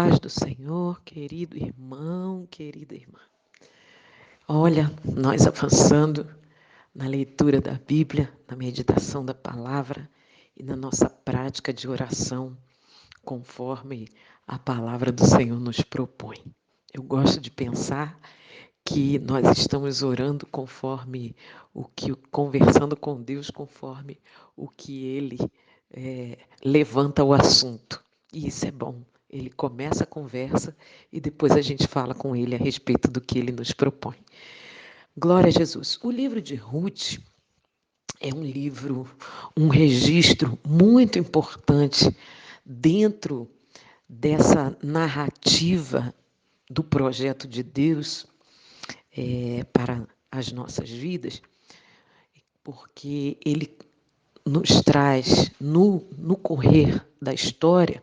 paz do Senhor, querido irmão, querida irmã. Olha, nós avançando na leitura da Bíblia, na meditação da palavra e na nossa prática de oração, conforme a palavra do Senhor nos propõe. Eu gosto de pensar que nós estamos orando conversando com Deus conforme o que Ele levanta o assunto. E isso é bom. Ele começa a conversa e depois a gente fala com ele a respeito do que ele nos propõe. Glória a Jesus. O livro de Ruth é um registro muito importante dentro dessa narrativa do projeto de Deus para as nossas vidas, porque ele nos traz, no correr da história,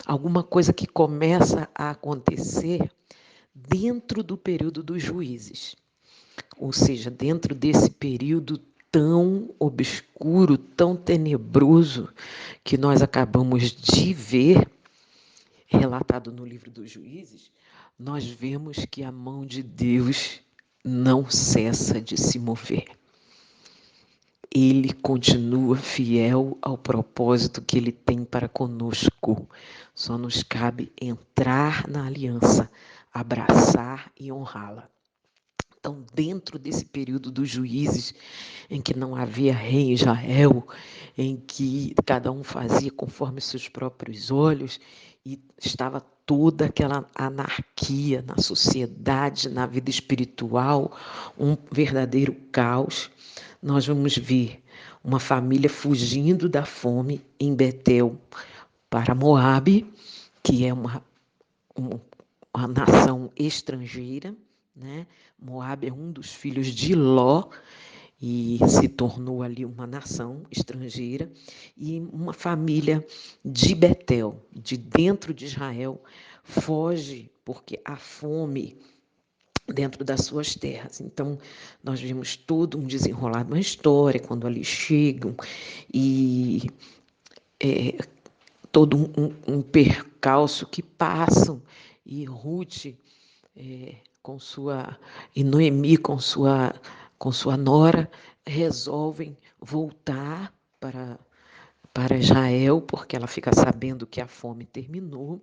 alguma coisa que começa a acontecer dentro do período dos juízes, ou seja, dentro desse período tão obscuro, tão tenebroso que nós acabamos de ver, relatado no livro dos juízes, nós vemos que a mão de Deus não cessa de se mover. Ele continua fiel ao propósito que ele tem para conosco. Só nos cabe entrar na aliança, abraçar e honrá-la. Então, dentro desse período dos juízes, em que não havia rei em Israel, em que cada um fazia conforme seus próprios olhos, e estava toda aquela anarquia na sociedade, na vida espiritual, um verdadeiro caos, nós vamos ver uma família fugindo da fome em Betel para Moabe, que é uma nação estrangeira, né? Moabe é um dos filhos de Ló e se tornou ali uma nação estrangeira, e uma família de Betel, de dentro de Israel, foge porque a fome dentro das suas terras. Então, nós vimos todo um desenrolar de uma história, quando ali chegam, e todo um percalço que passam, e Ruth, e Noemi com sua nora, resolvem voltar para Israel, porque ela fica sabendo que a fome terminou,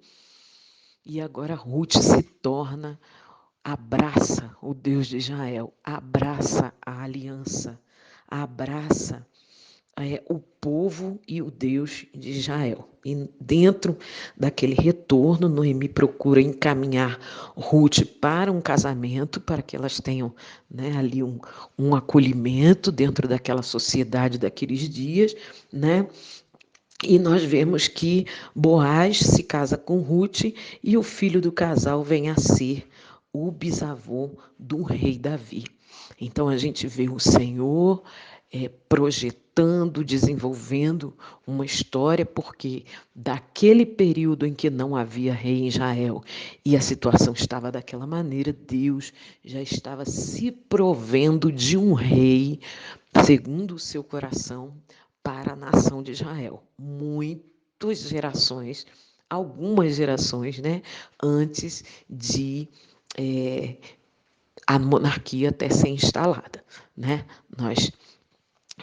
e agora Ruth se torna, abraça o Deus de Israel, abraça a aliança, abraça o povo e o Deus de Israel. E dentro daquele retorno, Noemi procura encaminhar Ruth para um casamento, para que elas tenham, né, ali um acolhimento dentro daquela sociedade daqueles dias, né? E nós vemos que Boaz se casa com Ruth e o filho do casal vem a ser o bisavô do rei Davi. Então a gente vê o Senhor projetando, desenvolvendo uma história, porque daquele período em que não havia rei em Israel e a situação estava daquela maneira, Deus já estava se provendo de um rei segundo o seu coração para a nação de Israel. Algumas gerações, né, antes de a monarquia até ser instalada, né? Nós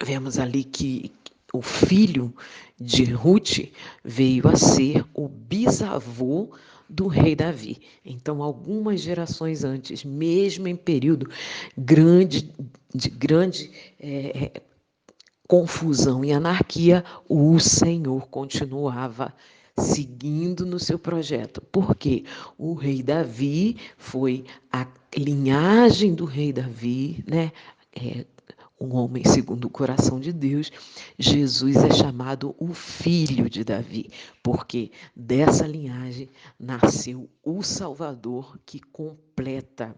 vemos ali que o filho de Ruth veio a ser o bisavô do rei Davi. Então, algumas gerações antes, mesmo em período de grande confusão e anarquia, o Senhor continuava seguindo no seu projeto. Porque o rei Davi foi a linhagem do rei Davi, né? Um homem segundo o coração de Deus. Jesus é chamado o filho de Davi, porque dessa linhagem nasceu o Salvador que completa,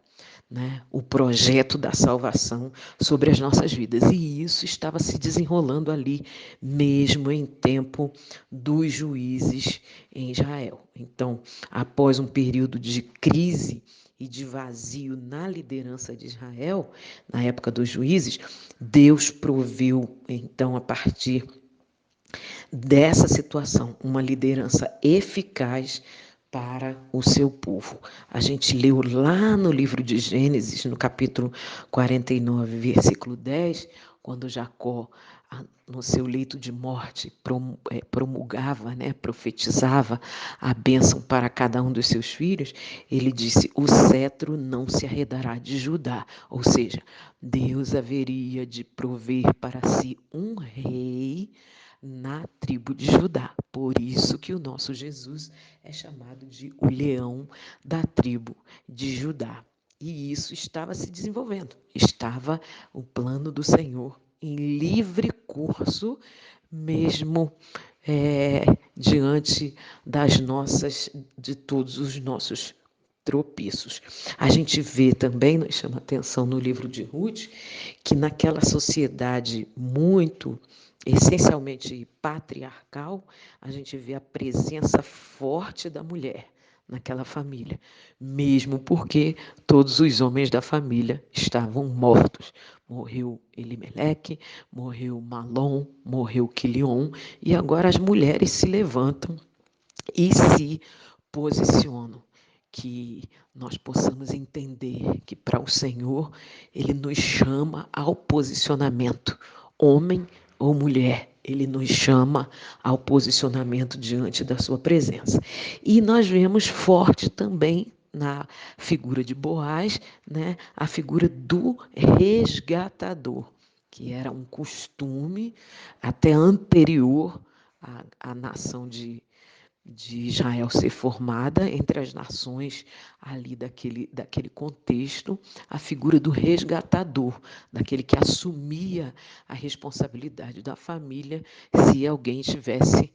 né, o projeto da salvação sobre as nossas vidas. E isso estava se desenrolando ali, mesmo em tempo dos juízes em Israel. Então, após um período de crise e de vazio na liderança de Israel, na época dos juízes, Deus proveu, então, a partir dessa situação, uma liderança eficaz para o seu povo. A gente leu lá no livro de Gênesis, no capítulo 49, versículo 10, quando Jacó, no seu leito de morte, promulgava, profetizava a bênção para cada um dos seus filhos, ele disse: o cetro não se arredará de Judá, ou seja, Deus haveria de prover para si um rei na tribo de Judá. Por isso que o nosso Jesus é chamado de o leão da tribo de Judá. E isso estava se desenvolvendo. Estava o plano do Senhor em livre curso, mesmo diante de todos os nossos tropeços. A gente vê também, nos chama atenção no livro de Ruth, que naquela sociedade muito essencialmente patriarcal, a gente vê a presença forte da mulher naquela família, mesmo porque todos os homens da família estavam mortos. Morreu Elimeleque, morreu Malom, morreu Quilion, e agora as mulheres se levantam e se posicionam. Que nós possamos entender que para o Senhor, Ele nos chama ao posicionamento, homem ou mulher, Ele nos chama ao posicionamento diante da sua presença. E nós vemos forte também na figura de Boaz, a figura do resgatador, que era um costume até anterior à nação de Israel ser formada entre as nações ali daquele contexto, a figura do resgatador, daquele que assumia a responsabilidade da família se alguém estivesse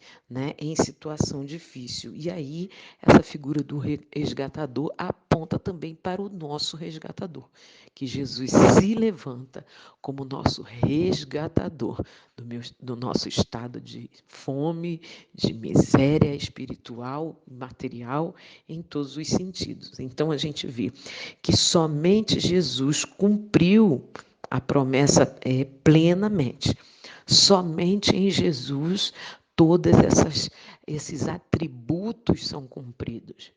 em situação difícil. E aí, essa figura do resgatador aponta também para o nosso resgatador, que Jesus se levanta como nosso resgatador do nosso estado de fome, de miséria espiritual, material, em todos os sentidos. Então, a gente vê que somente Jesus cumpriu a promessa plenamente. Somente em Jesus todos esses atributos são cumpridos,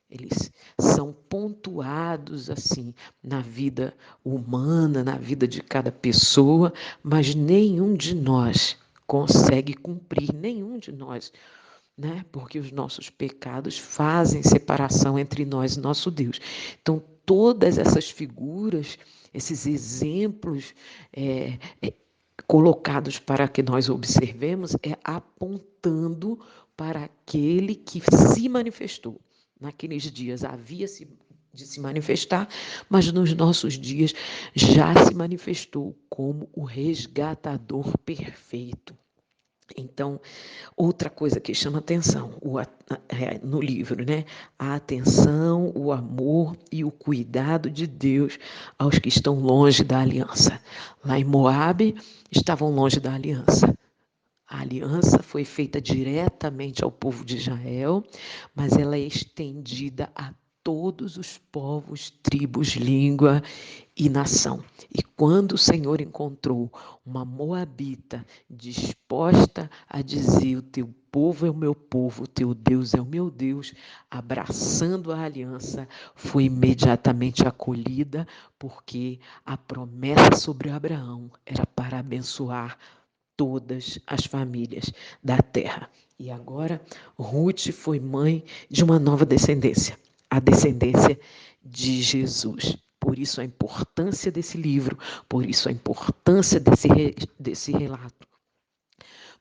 Eles são pontuados assim na vida humana, na vida de cada pessoa, mas nenhum de nós consegue cumprir, nenhum de nós, porque os nossos pecados fazem separação entre nós e nosso Deus. Então, todas essas figuras, esses exemplos colocados para que nós observemos, apontando para aquele que se manifestou. Naqueles dias havia de se manifestar, mas nos nossos dias já se manifestou como o resgatador perfeito. Então, outra coisa que chama atenção no livro, a atenção, o amor e o cuidado de Deus aos que estão longe da aliança. Lá em Moabe, estavam longe da aliança. A aliança foi feita diretamente ao povo de Israel, mas ela é estendida a todos os povos, tribos, língua e nação. E quando o Senhor encontrou uma moabita disposta a dizer: o teu povo é o meu povo, o teu Deus é o meu Deus, abraçando a aliança, foi imediatamente acolhida, porque a promessa sobre Abraão era para abençoar todas as famílias da terra. E agora, Ruth foi mãe de uma nova descendência, a descendência de Jesus. Por isso a importância desse livro, por isso a importância desse relato.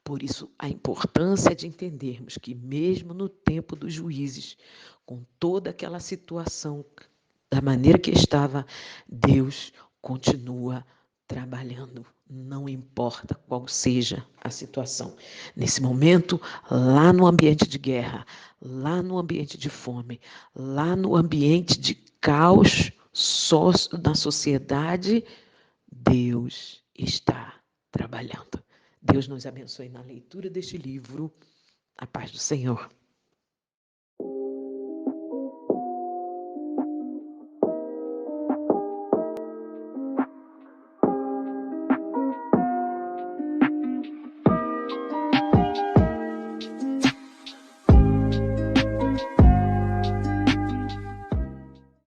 Por isso a importância de entendermos que mesmo no tempo dos juízes, com toda aquela situação, da maneira que estava, Deus continua trabalhando, não importa qual seja a situação. Nesse momento, lá no ambiente de guerra, lá no ambiente de fome, lá no ambiente de caos na sociedade, Deus está trabalhando. Deus nos abençoe na leitura deste livro. A paz do Senhor.